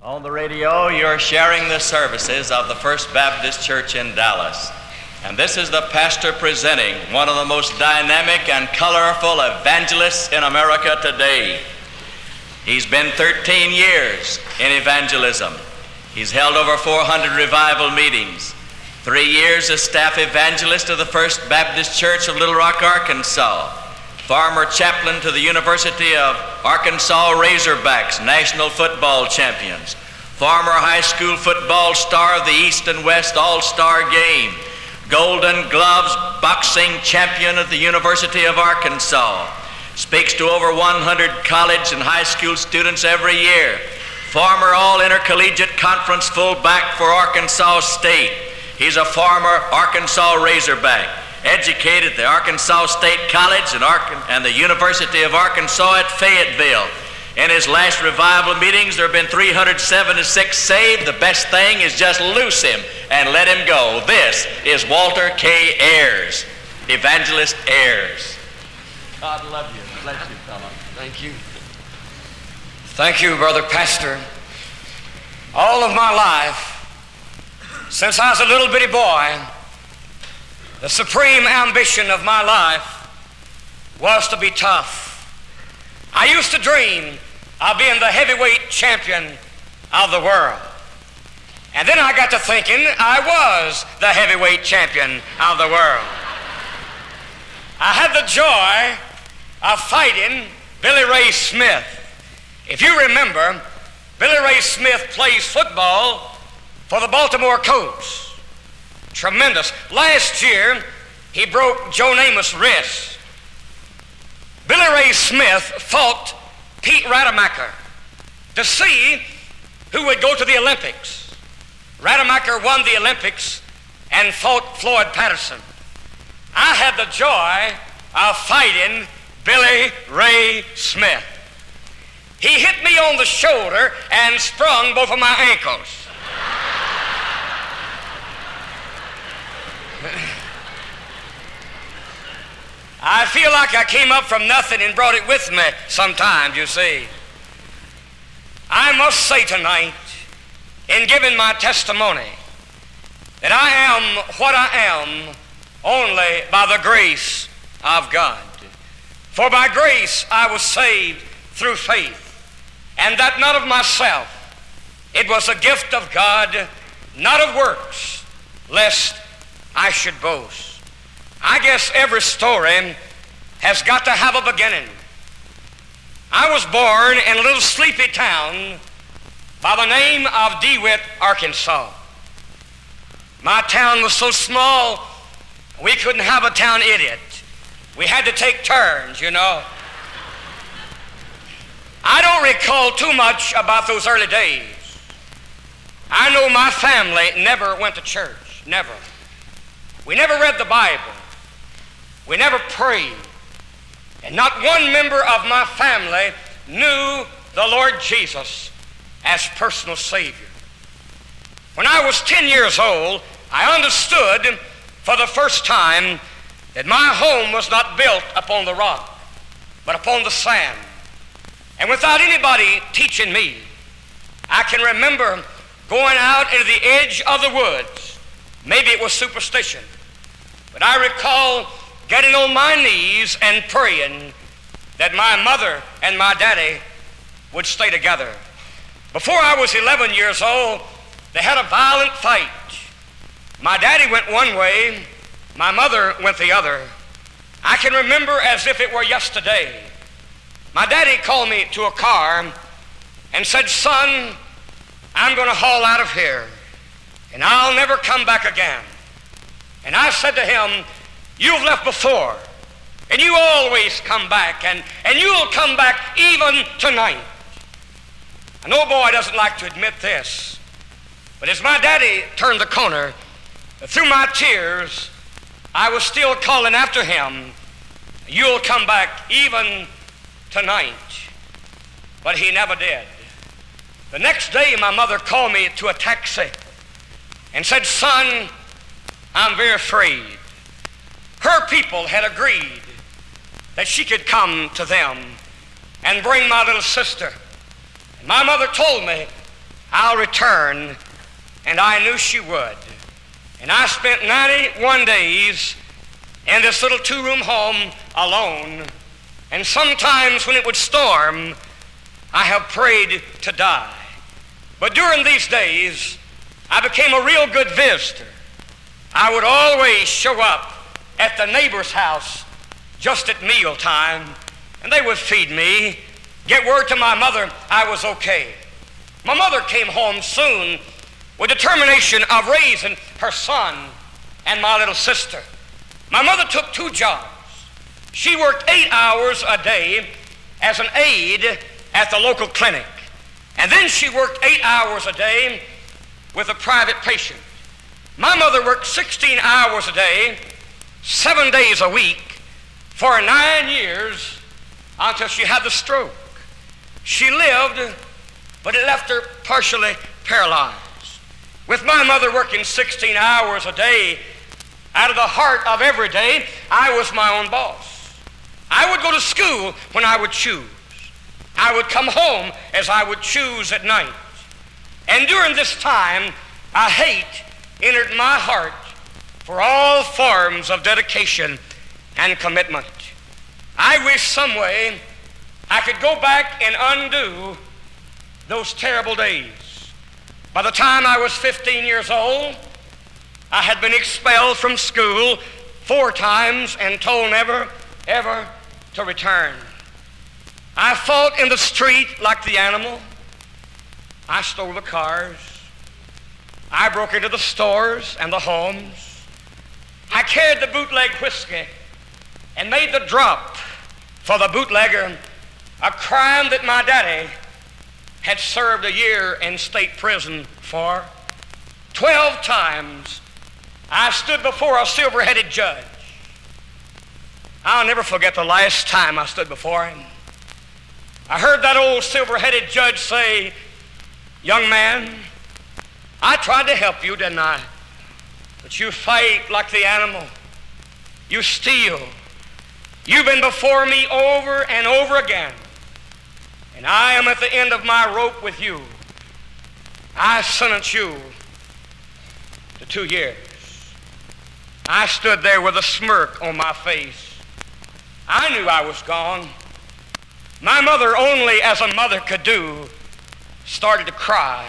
On the radio, you're sharing the services of the First Baptist Church in Dallas. And this is the pastor presenting one of the most dynamic and colorful evangelists in America today. He's been 13 years in evangelism. He's held over 400 revival meetings. 3 years as staff evangelist of the First Baptist Church of Little Rock, Arkansas. Former chaplain to the University of Arkansas Razorbacks, national football champions. Former high school football star of the East and West All-Star Game. Golden Gloves boxing champion at the University of Arkansas. Speaks to over 100 college and high school students every year. Former All-Intercollegiate Conference fullback for Arkansas State. He's a former Arkansas Razorback. Educated at the Arkansas State College and the University of Arkansas at Fayetteville. In his last revival meetings, there have been 376 saved. The best thing is just loose him and let him go. This is Walter K. Ayers, Evangelist Ayers. God love you. Bless you, fella. Thank you. Thank you, Brother Pastor. All of my life, since I was a little bitty boy, the supreme ambition of my life was to be tough. I used to dream of being the heavyweight champion of the world. And then I got to thinking I was the heavyweight champion of the world. I had the joy of fighting Billy Ray Smith. If you remember, Billy Ray Smith plays football for the Baltimore Colts. Tremendous. Last year, he broke Joe Namath's wrist. Billy Ray Smith fought Pete Rademacher to see who would go to the Olympics. Rademacher won the Olympics and fought Floyd Patterson. I had the joy of fighting Billy Ray Smith. He hit me on the shoulder and sprung both of my ankles. I feel like I came up from nothing and brought it with me sometimes, you see. I must say tonight, in giving my testimony, that I am what I am only by the grace of God. For by grace I was saved through faith, and that not of myself. It was a gift of God, not of works, lest I should boast. I guess every story has got to have a beginning. I was born in a little sleepy town by the name of DeWitt, Arkansas. My town was so small, we couldn't have a town idiot. We had to take turns, you know. I don't recall too much about those early days. I know my family never went to church, never. We never read the Bible. We never prayed. And not one member of my family knew the Lord Jesus as personal Savior. When I was 10 years old, I understood for the first time that my home was not built upon the rock, but upon the sand. And without anybody teaching me, I can remember going out into the edge of the woods. Maybe it was superstition, but I recall getting on my knees and praying that my mother and my daddy would stay together. Before I was 11 years old, they had a violent fight. My daddy went one way, my mother went the other. I can remember as if it were yesterday. My daddy called me to a car and said, "Son, I'm going to haul out of here, and I'll never come back again." And I said to him, "You've left before, and you always come back, and you'll come back even tonight." I know a boy doesn't like to admit this, but as my daddy turned the corner, through my tears, I was still calling after him, "You'll come back even tonight." But he never did. The next day, my mother called me to a taxi and said, "Son, I'm very afraid." Her people had agreed that she could come to them and bring my little sister. And my mother told me I'll return, and I knew she would. And I spent 91 days in this little two-room home alone, and sometimes when it would storm, I have prayed to die. But during these days, I became a real good visitor. I would always show up at the neighbor's house just at mealtime, and they would feed me, get word to my mother I was okay. My mother came home soon with determination of raising her son and my little sister. My mother took 2 jobs. She worked 8 hours a day as an aide at the local clinic, and then she worked 8 hours a day with a private patient. My mother worked 16 hours a day, 7 days a week, for 9 years until she had the stroke. She lived, but it left her partially paralyzed. With my mother working 16 hours a day, out of the heart of every day, I was my own boss. I would go to school when I would choose. I would come home as I would choose at night. And during this time, a hate entered my heart for all forms of dedication and commitment. I wish some way I could go back and undo those terrible days. By the time I was 15 years old, I had been expelled from school 4 times and told never, ever to return. I fought in the street like the animal. I stole the cars. I broke into the stores and the homes. I carried the bootleg whiskey and made the drop for the bootlegger, a crime that my daddy had served a year in state prison for. 12 times I stood before a silver-headed judge. I'll never forget the last time I stood before him. I heard that old silver-headed judge say, "Young man, I tried to help you, didn't I? But you fight like the animal. You steal. You've been before me over and over again. And I am at the end of my rope with you. I sentence you to 2 years." I stood there with a smirk on my face. I knew I was gone. My mother, only as a mother could do, started to cry.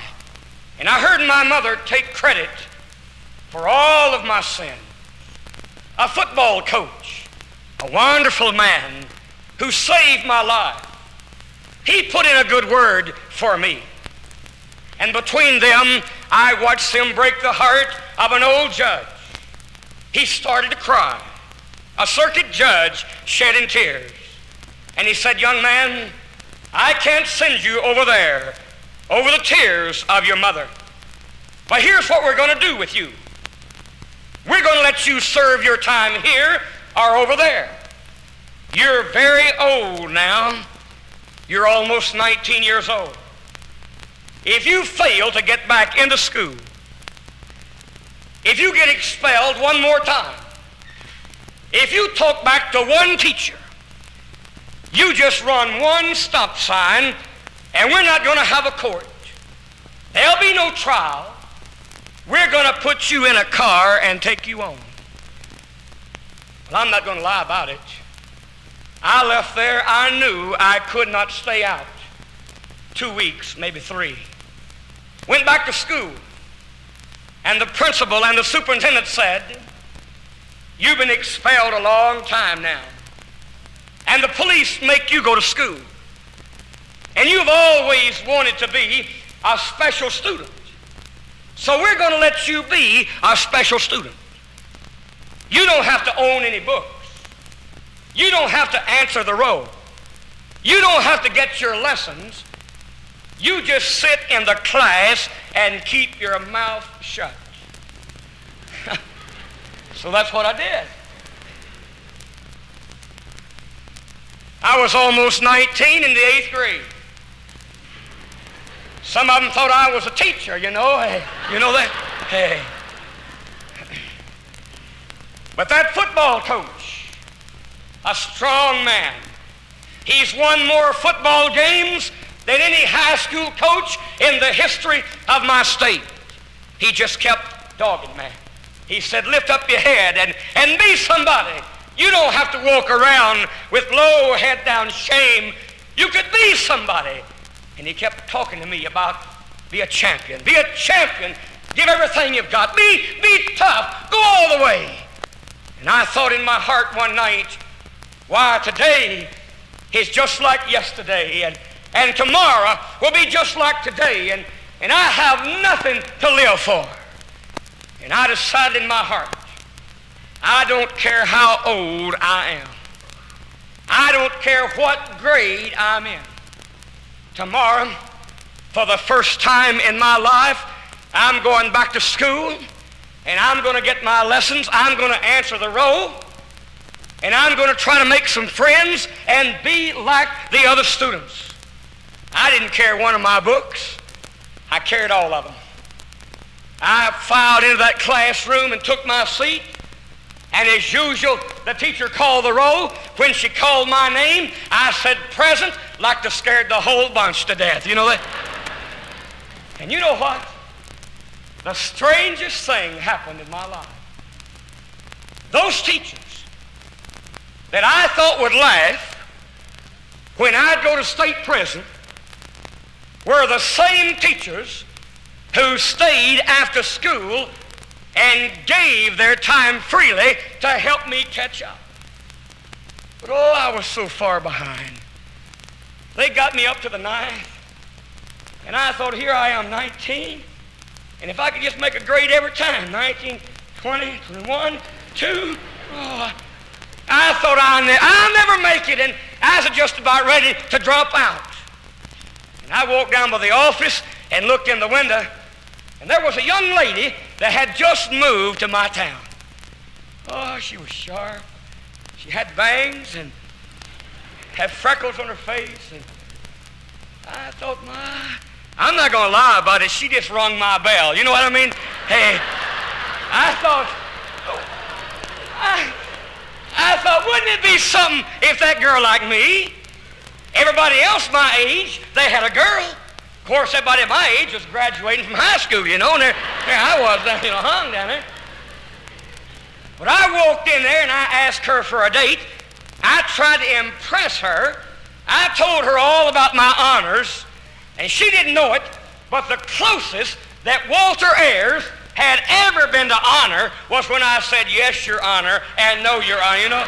And I heard my mother take credit for all of my sin. A football coach, a wonderful man who saved my life, he put in a good word for me. And between them, I watched them break the heart of an old judge. He started to cry. A circuit judge shedding tears. And he said, "Young man, I can't send you over there over the tears of your mother. But here's what we're going to do with you. We're going to let you serve your time here or over there. You're very old now. You're almost 19 years old. If you fail to get back into school, if you get expelled one more time, if you talk back to one teacher, you just run one stop sign and we're not going to have a court. There'll be no trial. We're going to put you in a car and take you on." Well, I'm not going to lie about it. I left there. I knew I could not stay out 2 weeks, maybe 3. Went back to school. And the principal and the superintendent said, "You've been expelled a long time now. And the police make you go to school. And you've always wanted to be a special student. So we're going to let you be a special student. You don't have to own any books. You don't have to answer the roll. You don't have to get your lessons. You just sit in the class and keep your mouth shut." So that's what I did. I was almost 19 in the 8th grade. Some of them thought I was a teacher, you know. Hey, you know that? Hey. But that football coach, a strong man, he's won more football games than any high school coach in the history of my state. He just kept dogging me. He said, lift up your head and be somebody. You don't have to walk around with low head down shame. You could be somebody. And he kept talking to me about be a champion. Be a champion. Give everything you've got. Be tough. Go all the way. And I thought in my heart one night, why, today is just like yesterday, and tomorrow will be just like today, and I have nothing to live for. And I decided in my heart, I don't care how old I am. I don't care what grade I'm in. Tomorrow, for the first time in my life, I'm going back to school, and I'm going to get my lessons. I'm going to answer the roll, and I'm going to try to make some friends and be like the other students. I didn't carry one of my books. I carried all of them. I filed into that classroom and took my seat, and as usual, the teacher called the roll. When she called my name, I said present, like to scared the whole bunch to death. You know that? And you know what? The strangest thing happened in my life. Those teachers that I thought would laugh when I'd go to state prison were the same teachers who stayed after school and gave their time freely to help me catch up. But oh, I was so far behind. They got me up to the 9th, and I thought, here I am, 19, and if I could just make a grade every time, 19, 20, 21, 2, oh, I thought I'll never make it, and I was just about ready to drop out. And I walked down by the office and looked in the window, and there was a young lady that had just moved to my town. Oh, she was sharp. She had bangs and had freckles on her face, and I thought, I'm not going to lie about it. She just rung my bell. You know what I mean? Hey, I thought, wouldn't it be something if that girl like me, everybody else my age, they had a girl. Of course, everybody my age was graduating from high school, you know, and there I was, hung down there. But I walked in there and I asked her for a date. I tried to impress her. I told her all about my honors, and she didn't know it, but the closest that Walter Ayers had ever been to honor was when I said, yes, Your Honor, and no, Your Honor, you know.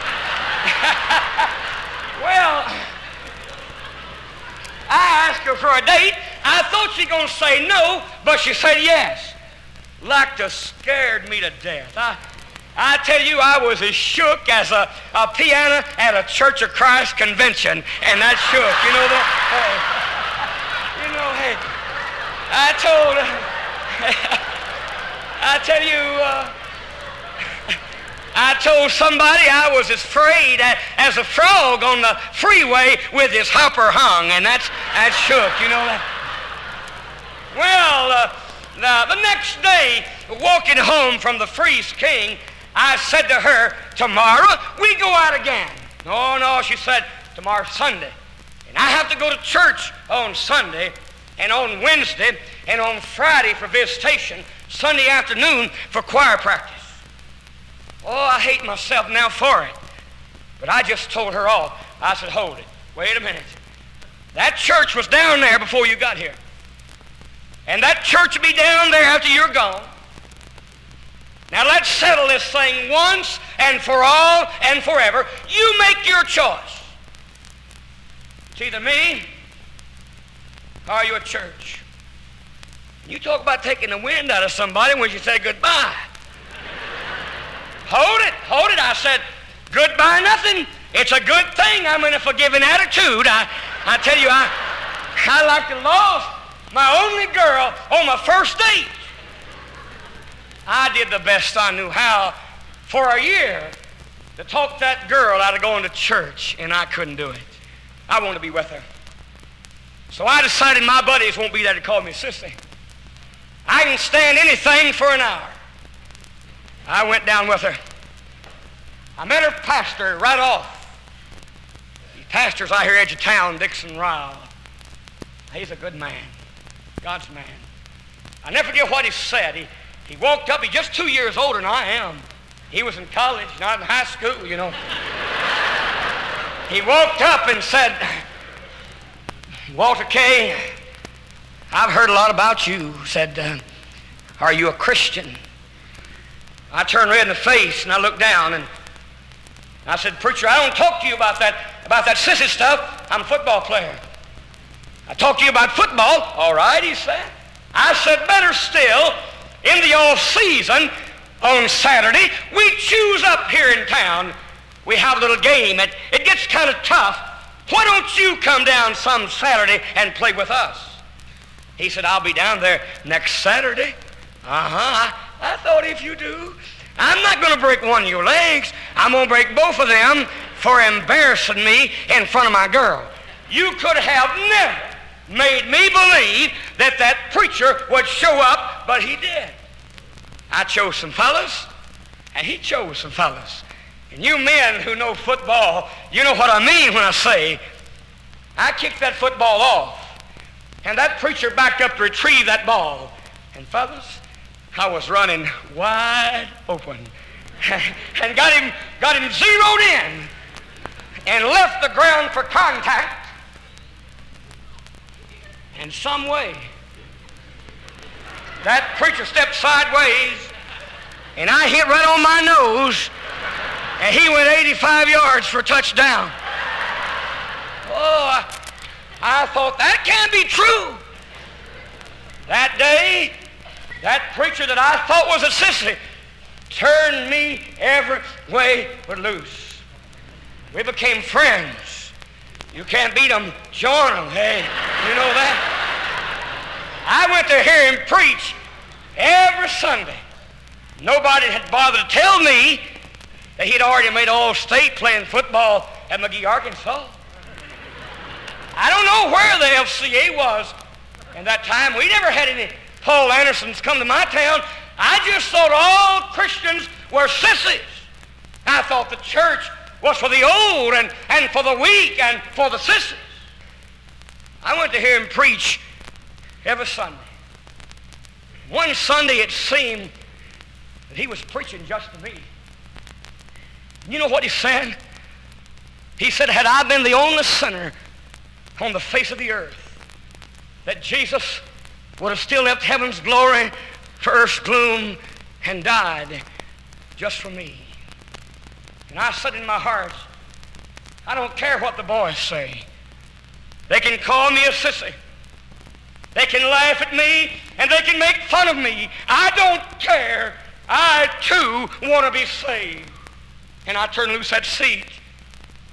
Well, I asked her for a date. I thought she was going to say no, but she said yes. Like to scared me to death. I tell you, I was as shook as a piano at a Church of Christ convention, and that shook, you know that? Hey, you know, hey, I told somebody I was as afraid as a frog on the freeway with his hopper hung, and that shook, you know that? Well, the next day, walking home from the Freeze King, I said to her, tomorrow we go out again. No, she said, tomorrow's Sunday. And I have to go to church on Sunday, and on Wednesday, and on Friday for visitation, Sunday afternoon for choir practice. Oh, I hate myself now for it. But I just told her all. I said, hold it. Wait a minute. That church was down there before you got here. And that church will be down there after you're gone. Now let's settle this thing once and for all and forever. You make your choice. It's either me or your church. You talk about taking the wind out of somebody when you say goodbye. Hold it. I said, goodbye nothing. It's a good thing I'm in a forgiving attitude. I tell you, I like to lost my only girl on my first date. I did the best I knew how for a year to talk that girl out of going to church, and I couldn't do it. I want to be with her. So I decided my buddies won't be there to call me sissy. I can stand anything for an hour. I went down with her. I met her pastor right off. He pastors out here edge of town, Dickson Rial. He's a good man, God's man. I never forget what he said. He walked up, he's just 2 years older than I am. He was in college, not in high school, you know. He walked up and said, Walter K., I've heard a lot about you. Said, are you a Christian? I turned red in the face and I looked down and I said, preacher, I don't talk to you about that sissy stuff. I'm a football player. I talk to you about football. All right, he said. I said, better still, in the off season, on Saturday, we choose up here in town. We have a little game. It gets kind of tough. Why don't you come down some Saturday and play with us? He said, I'll be down there next Saturday. I thought if you do, I'm not going to break one of your legs. I'm going to break both of them for embarrassing me in front of my girl. You could have never made me believe that preacher would show up, but he did. I chose some fellas, and he chose some fellas. And you men who know football, you know what I mean when I say, I kicked that football off, and that preacher backed up to retrieve that ball. And fellas, I was running wide open and got him zeroed in and left the ground for contact. And some way, that preacher stepped sideways and I hit right on my nose and he went 85 yards for a touchdown. Oh, I thought that can't be true. That day, that preacher that I thought was a sissy turned me every way but loose. We became friends. You can't beat them, join them. Hey, you know that? I went to hear him preach every Sunday. Nobody had bothered to tell me that he'd already made All-State playing football at McGee, Arkansas. I don't know where the FCA was in that time. We never had any Paul Andersons come to my town. I just thought all Christians were sissies. I thought the church was for the old and for the weak and for the sissies. I went to hear him preach every Sunday. One Sunday it seemed that he was preaching just to me. You know what he said? He said, had I been the only sinner on the face of the earth, that Jesus would have still left heaven's glory for earth's gloom and died just for me. And I said in my heart, I don't care what the boys say. They can call me a sissy. They can laugh at me and they can make fun of me. I don't care. I too want to be saved. And I turned loose that seat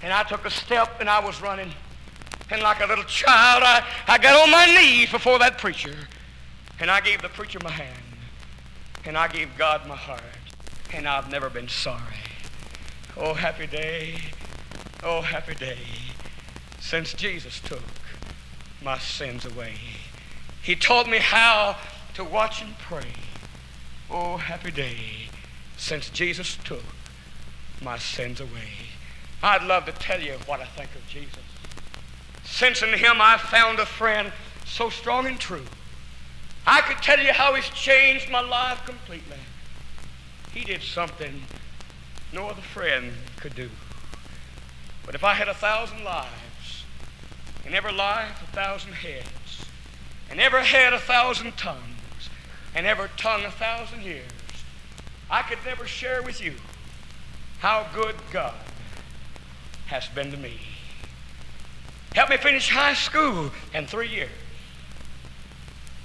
and I took a step and I was running. And like a little child, I got on my knees before that preacher. And I gave the preacher my hand. And I gave God my heart. And I've never been sorry. Oh, happy day. Oh, happy day. Since Jesus took my sins away. He taught me how to watch and pray. Oh, happy day. Since Jesus took my sins away. I'd love to tell you what I think of Jesus. Since in him I found a friend so strong and true. I could tell you how he's changed my life completely. He did something no other friend could do. But if I had 1,000 lives, and every life 1,000 heads, and every head 1,000 tongues, and every tongue 1,000 ears, I could never share with you how good God has been to me. Helped me finish high school in 3 years.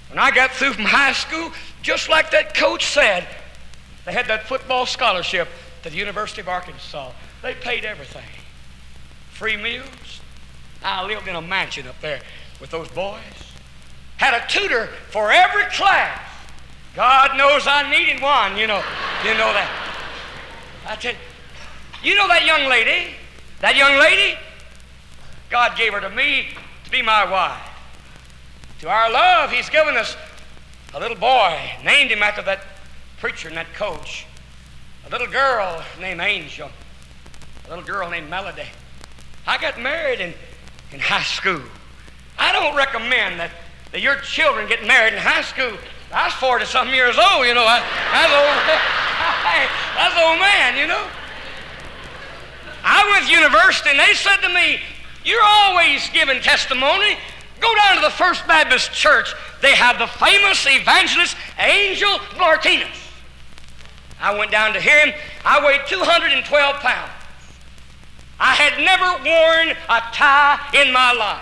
When I got through from high school, just like that coach said, they had that football scholarship to the University of Arkansas. They paid everything. Free meals. I lived in a mansion up there with those boys. Had a tutor for every class. God knows I needed one, you know that. I tell you know that young lady? That young lady? God gave her to me to be my wife. To our love, he's given us a little boy, named him after that preacher and that coach. A little girl named Angel. A little girl named Melody. I got married in high school. I don't recommend that your children get married in high school. I was 40-something years old, you know. That's old man, you know. I went to university, and they said to me, you're always giving testimony. Go down to the First Baptist Church. They have the famous Evangelist Angel Martinez. I went down to hear him. I weighed 212 pounds. I had never worn a tie in my life.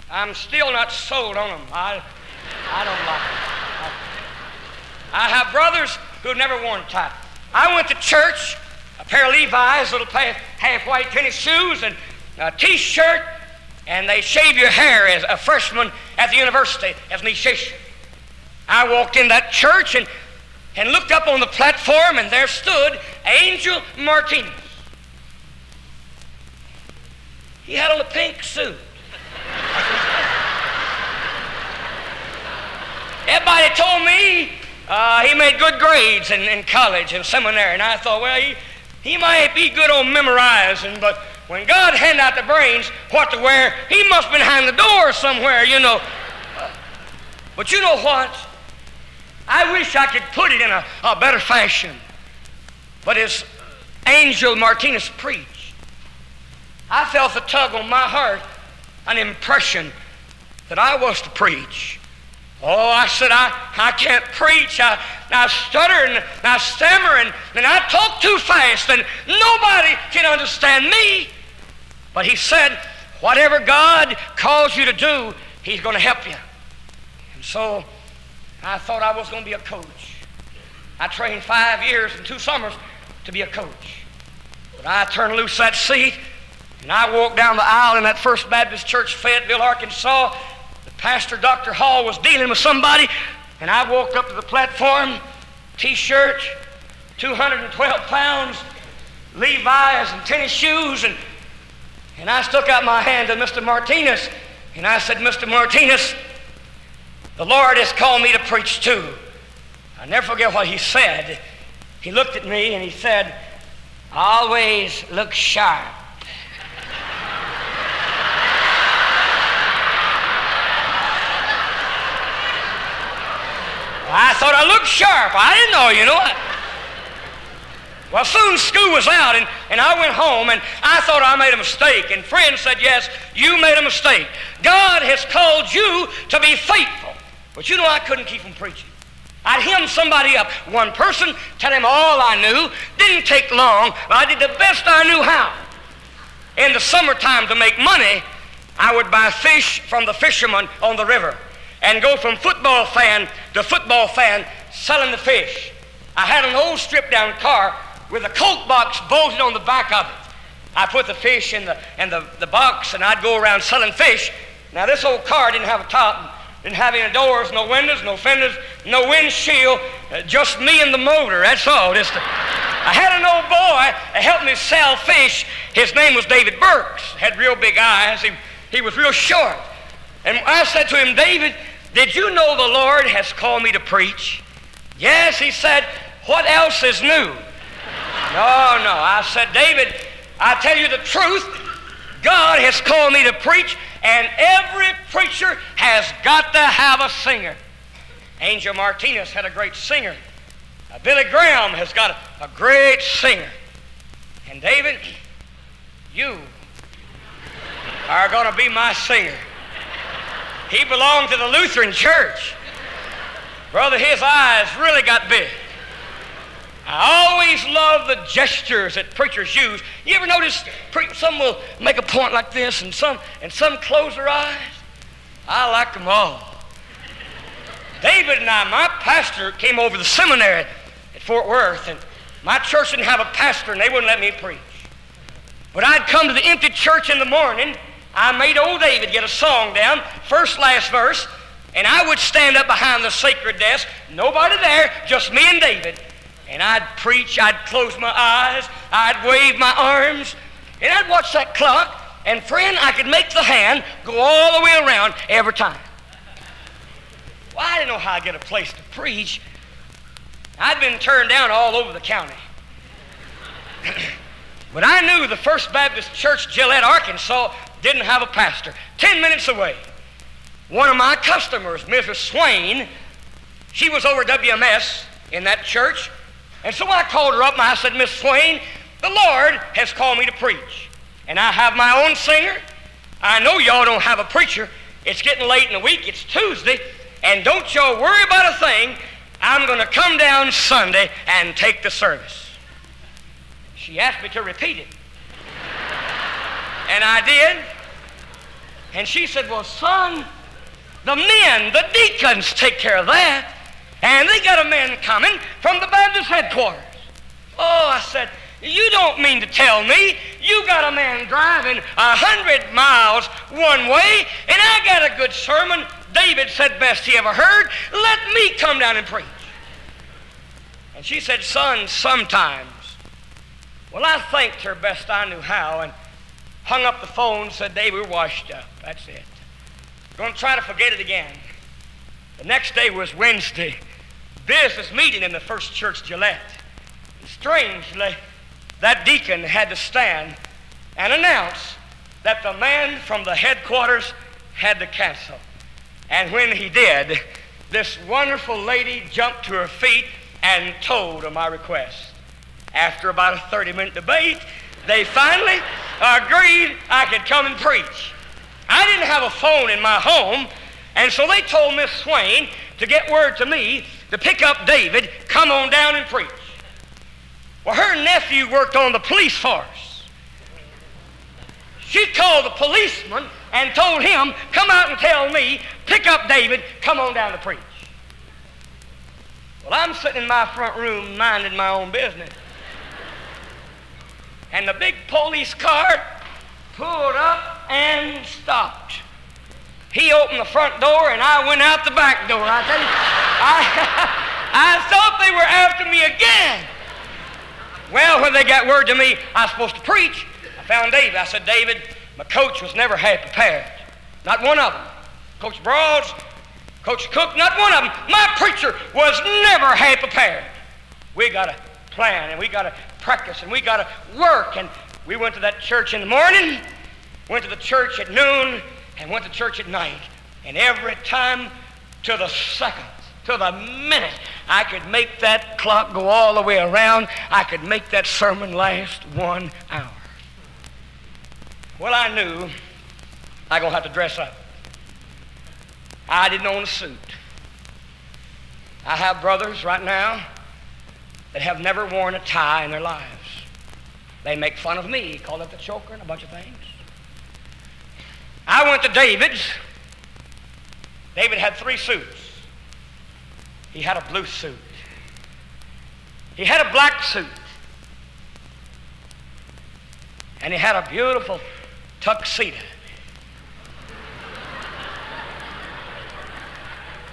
I'm still not sold on them. I don't like them. I have brothers who have never worn a tie. I went to church, a pair of Levi's, little half-white tennis shoes, and a T-shirt, and they shave your hair as a freshman at the university as an initiation. I walked in that church and looked up on the platform, and there stood Angel Martinez. He had on a pink suit. Everybody told me he made good grades in college and seminary, and I thought, well, he might be good on memorizing, but when God handed out the brains what to wear, he must have been behind the door somewhere, you know. But you know what? I wish I could put it in a better fashion. But as Angel Martinez preached, I felt the tug on my heart, an impression that I was to preach. Oh, I said, I can't preach. I stutter and I stammer and I talk too fast and nobody can understand me. But he said, whatever God calls you to do, he's going to help you. And so I thought I was going to be a coach. I trained 5 years and 2 summers to be a coach. But I turned loose that seat and I walked down the aisle in that First Baptist Church, Fayetteville, Arkansas. The pastor, Dr. Hall, was dealing with somebody, and I walked up to the platform, T-shirt, 212 pounds, Levi's and tennis shoes, and I stuck out my hand to Mr. Martinez, and I said, Mr. Martinez, the Lord has called me to preach too. I'll never forget what he said. He looked at me and he said, always look sharp. I thought I looked sharp. I didn't know, you know. Well, soon school was out, and I went home, and I thought I made a mistake. And friends said, yes, you made a mistake. God has called you to be faithful. But you know, I couldn't keep from preaching. I'd hem somebody up, one person, tell him all I knew. Didn't take long, but I did the best I knew how. In the summertime, to make money, I would buy fish from the fishermen on the river and go from football fan to football fan selling the fish. I had an old stripped-down car with a Coke box bolted on the back of it. I put the fish in the box, and I'd go around selling fish. Now, this old car didn't have a top, didn't have any doors, no windows, no fenders, no windshield, just me and the motor, that's all. I had an old boy that helped me sell fish. His name was David Burks, had real big eyes. He was real short. And I said to him, David, did you know the Lord has called me to preach? Yes, he said, what else is new? No. I said, David, I tell you the truth, God has called me to preach, and every preacher has got to have a singer. Angel Martinez had a great singer. Billy Graham has got a great singer. And David, you are going to be my singer. He belonged to the Lutheran church. Brother, his eyes really got big. I always love the gestures that preachers use. You ever notice some will make a point like this and some close their eyes? I like them all. David and I, my pastor came over the seminary at Fort Worth, and my church didn't have a pastor, and they wouldn't let me preach. But I'd come to the empty church in the morning. I made old David get a song down, first, last verse, and I would stand up behind the sacred desk, nobody there, just me and David, and I'd preach, I'd close my eyes, I'd wave my arms, and I'd watch that clock, and friend, I could make the hand go all the way around every time. Well, I didn't know how to get a place to preach. I'd been turned down all over the county. But I knew the First Baptist Church, Gillette, Arkansas, didn't have a pastor. 10 minutes away, one of my customers, Mrs. Swain, she was over WMS in that church, and so I called her up and I said, Miss Swain, the Lord has called me to preach, and I have my own singer. I know y'all don't have a preacher. It's getting late in the week. It's Tuesday, and don't y'all worry about a thing. I'm going to come down Sunday and take the service. She asked me to repeat it, and I did. And she said, well, son, the men, the deacons take care of that. And they got a man coming from the Baptist headquarters. Oh, I said, you don't mean to tell me you got a man driving 100 miles one way, and I got a good sermon David said best he ever heard. Let me come down and preach. And she said, son, sometimes. Well, I thanked her best I knew how and hung up the phone and said, Dave, we're washed up. That's it. Going to try to forget it again. The next day was Wednesday. Business meeting in the First Church, DeWitt. And strangely, that deacon had to stand and announce that the man from the headquarters had to cancel. And when he did, this wonderful lady jumped to her feet and told of my request. After about a 30-minute debate, they finally agreed I could come and preach. I didn't have a phone in my home, and so they told Miss Swain to get word to me to pick up David, come on down and preach. Well, her nephew worked on the police force. She called the policeman and told him, come out and tell me, pick up David, come on down to preach. Well, I'm sitting in my front room minding my own business. And the big police car pulled up and stopped. He opened the front door and I went out the back door. I tell you, I thought they were after me again. Well, when they got word to me I was supposed to preach, I found David. I said, David, my coach was never half prepared. Not one of them. Coach Brawls, Coach Cook, not one of them. My preacher was never half prepared. We got to plan and we got to practice and we got to work. And we went to that church in the morning, went to the church at noon, and went to church at night. And every time, to the second, to the minute, I could make that clock go all the way around. I could make that sermon last 1 hour. Well, I knew I was going to have to dress up. I didn't own a suit. I have brothers right now that have never worn a tie in their lives. They make fun of me, call it the choker and a bunch of things. I went to David's. David had 3 suits. He had a blue suit. He had a black suit. And he had a beautiful tuxedo.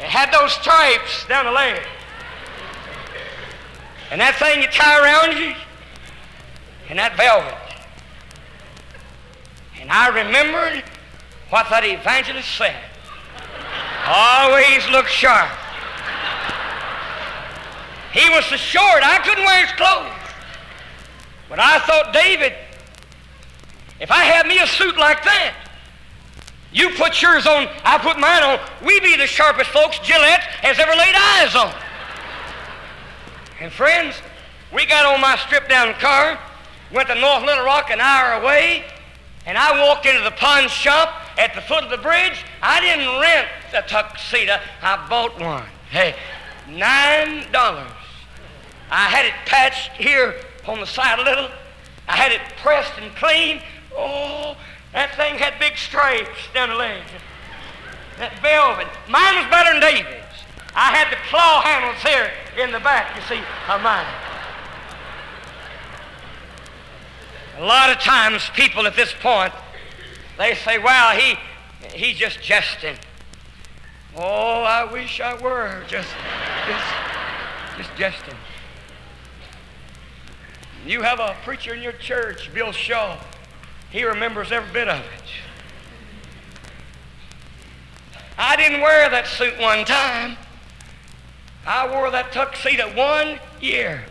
It had those stripes down the leg. And that thing you tie around you, and that velvet. And I remembered what that evangelist said. Always look sharp. He was so short I couldn't wear his clothes. But I thought, David, if I had me a suit like that, you put yours on, I put mine on, we be the sharpest folks Gillette has ever laid eyes on. And friends, we got on my stripped-down car, went to North Little Rock an hour away, and I walked into the pawn shop at the foot of the bridge. I didn't rent a tuxedo, I bought one. Hey, $9. I had it patched here on the side a little. I had it pressed and clean. Oh, that thing had big stripes down the leg. That velvet. Mine was better than David's. I had the claw handles here in the back, you see, of mine. A lot of times people at this point, they say, well, he's just jesting. Oh, I wish I were just jesting. You have a preacher in your church, Bill Shaw. He remembers every bit of it. I didn't wear that suit one time. I wore that tuxedo 1 year.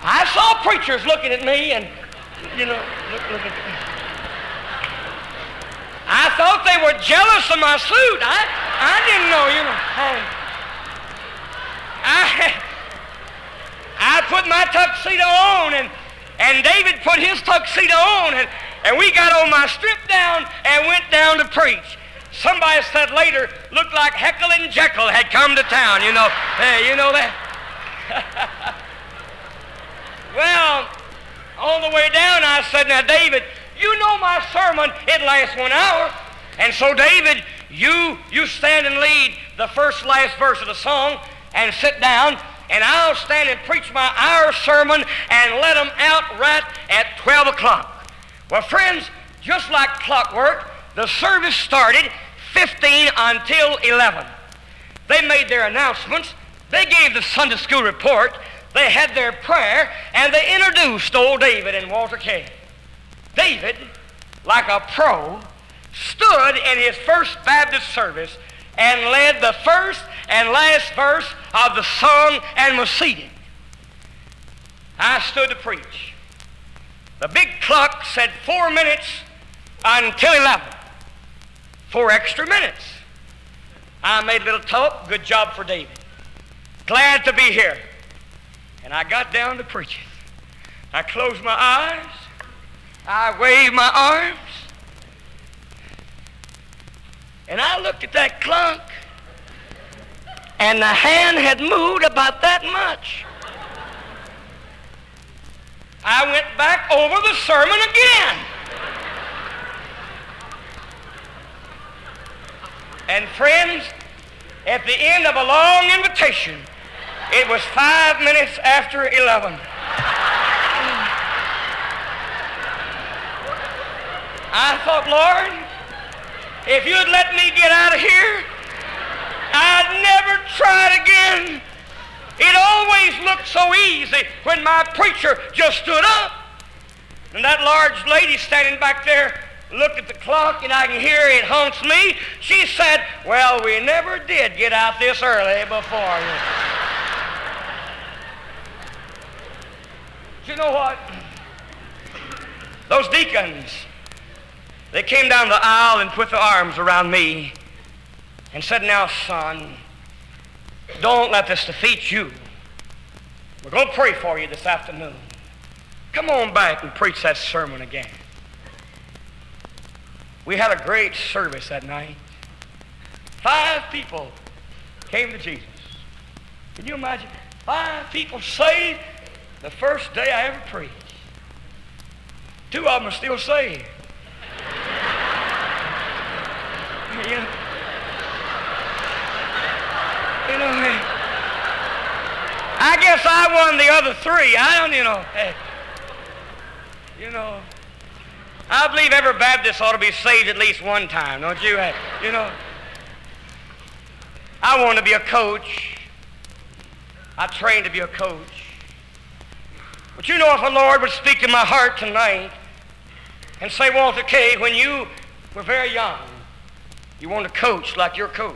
I saw preachers looking at me and, look at me. thought they were jealous of my suit. I didn't know, you know. I put my tuxedo on, and David put his tuxedo on, and we got on my strip down and went down to preach. Somebody said later, looked like Heckle and Jekyll had come to town, you know. Hey, you know that? Well, on the way down, I said, now, David, you know my sermon, it lasts 1 hour. And so, David, you stand and lead the last verse of the song and sit down, and I'll stand and preach my hour sermon and let them out right at 12 o'clock. Well, friends, just like clockwork, the service started 15 until 11. They made their announcements. They gave the Sunday school report. They had their prayer, and they introduced old David and Walter Kay. David, like a pro, stood in his First Baptist service and led the first and last verse of the song and was seated. I stood to preach. The big clock said 4 minutes until 11. 4 extra minutes. I made a little talk. Good job for David. Glad to be here. And I got down to preaching. I closed my eyes. I waved my arms. And I looked at that clock, and the hand had moved about that much. I went back over the sermon again. And friends, at the end of a long invitation, it was 5 minutes after 11. I thought, Lord, if you'd let me get out of here, I'd never try it again. It always looked so easy when my preacher just stood up. And that large lady standing back there looked at the clock, and I can hear it haunts me. She said, well, we never did get out this early before. But you know what? Those deacons, they came down the aisle and put their arms around me and said, now, son, don't let this defeat you. We're going to pray for you this afternoon. Come on back and preach that sermon again. We had a great service that night. 5 people came to Jesus. Can you imagine? 5 people saved the first day I ever preached. 2 of them are still saved. You know, I guess I won the other 3. I don't, I believe every Baptist ought to be saved at least one time, don't you? I want to be a coach. I trained to be a coach. But you know, if the Lord would speak to my heart tonight and say, Walter Kay, when you were very young, you wanted to coach like your coach.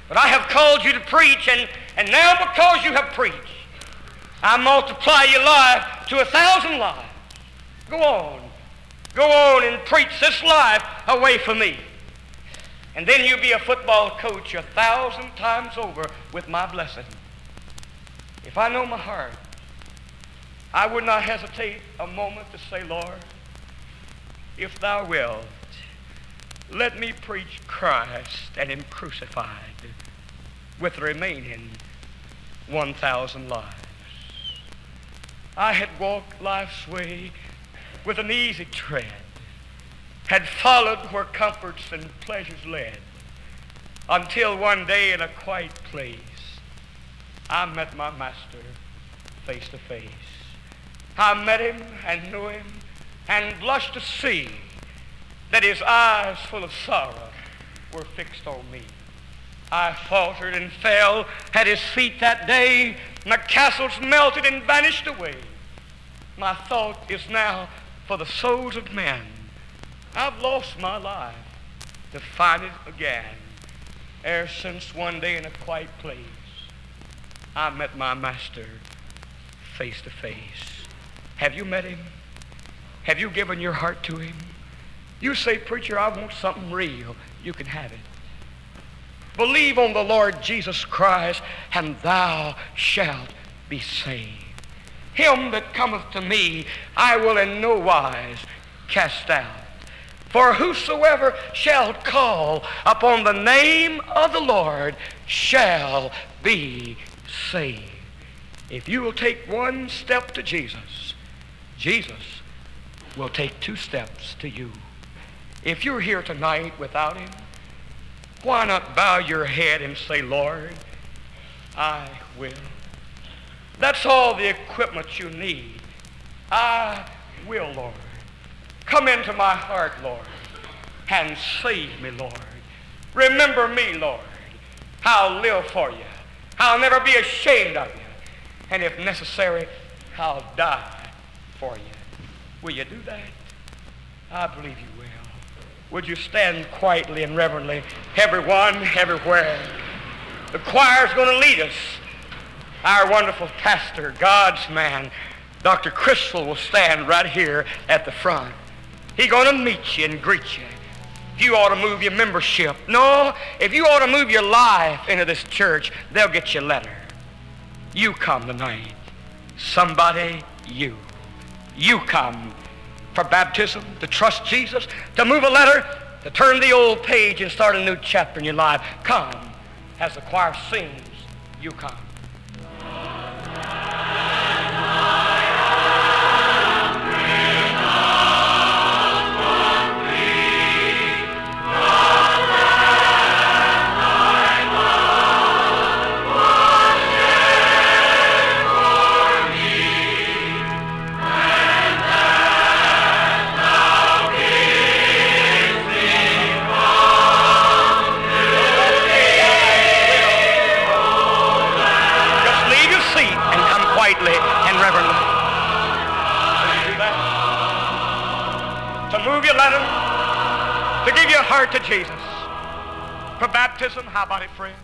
But I have called you to preach, and now because you have preached, I multiply your life to 1,000 lives. Go on and preach this life away from me. And then you'll be a football coach 1,000 times over with my blessing. If I know my heart, I would not hesitate a moment to say, Lord, if thou wilt, let me preach Christ and him crucified with the remaining 1,000 lives. I had walked life's way with an easy tread, had followed where comforts and pleasures led, until one day in a quiet place, I met my master face to face. I met him and knew him and blushed to see that his eyes full of sorrow were fixed on me. I faltered and fell at his feet that day. My castles melted and vanished away. My thought is now for the souls of men. I've lost my life to find it again. Ever since one day in a quiet place, I met my master face to face. Have you met him? Have you given your heart to him? You say, preacher, I want something real. You can have it. Believe on the Lord Jesus Christ, and thou shalt be saved. Him that cometh to me, I will in no wise cast out. For whosoever shall call upon the name of the Lord shall be saved. If you will take one step to Jesus, Jesus will take 2 steps to you. If you're here tonight without him, why not bow your head and say, Lord, I will. That's all the equipment you need. I will, Lord. Come into my heart, Lord, and save me, Lord. Remember me, Lord. I'll live for you. I'll never be ashamed of you. And if necessary, I'll die for you. Will you do that? I believe you will. Would you stand quietly and reverently, everyone, everywhere? The choir's going to lead us. Our wonderful pastor, God's man, Dr. Crystal, will stand right here at the front. He's going to meet you and greet you. You ought to move your membership. No, if you ought to move your life into this church, they'll get you a letter. You come tonight. Somebody, you. You come for baptism, to trust Jesus, to move a letter, to turn the old page and start a new chapter in your life. Come. As the choir sings, you come. And reverently. Do that. To move your letter, to give your heart to Jesus. For baptism, how about it, friend?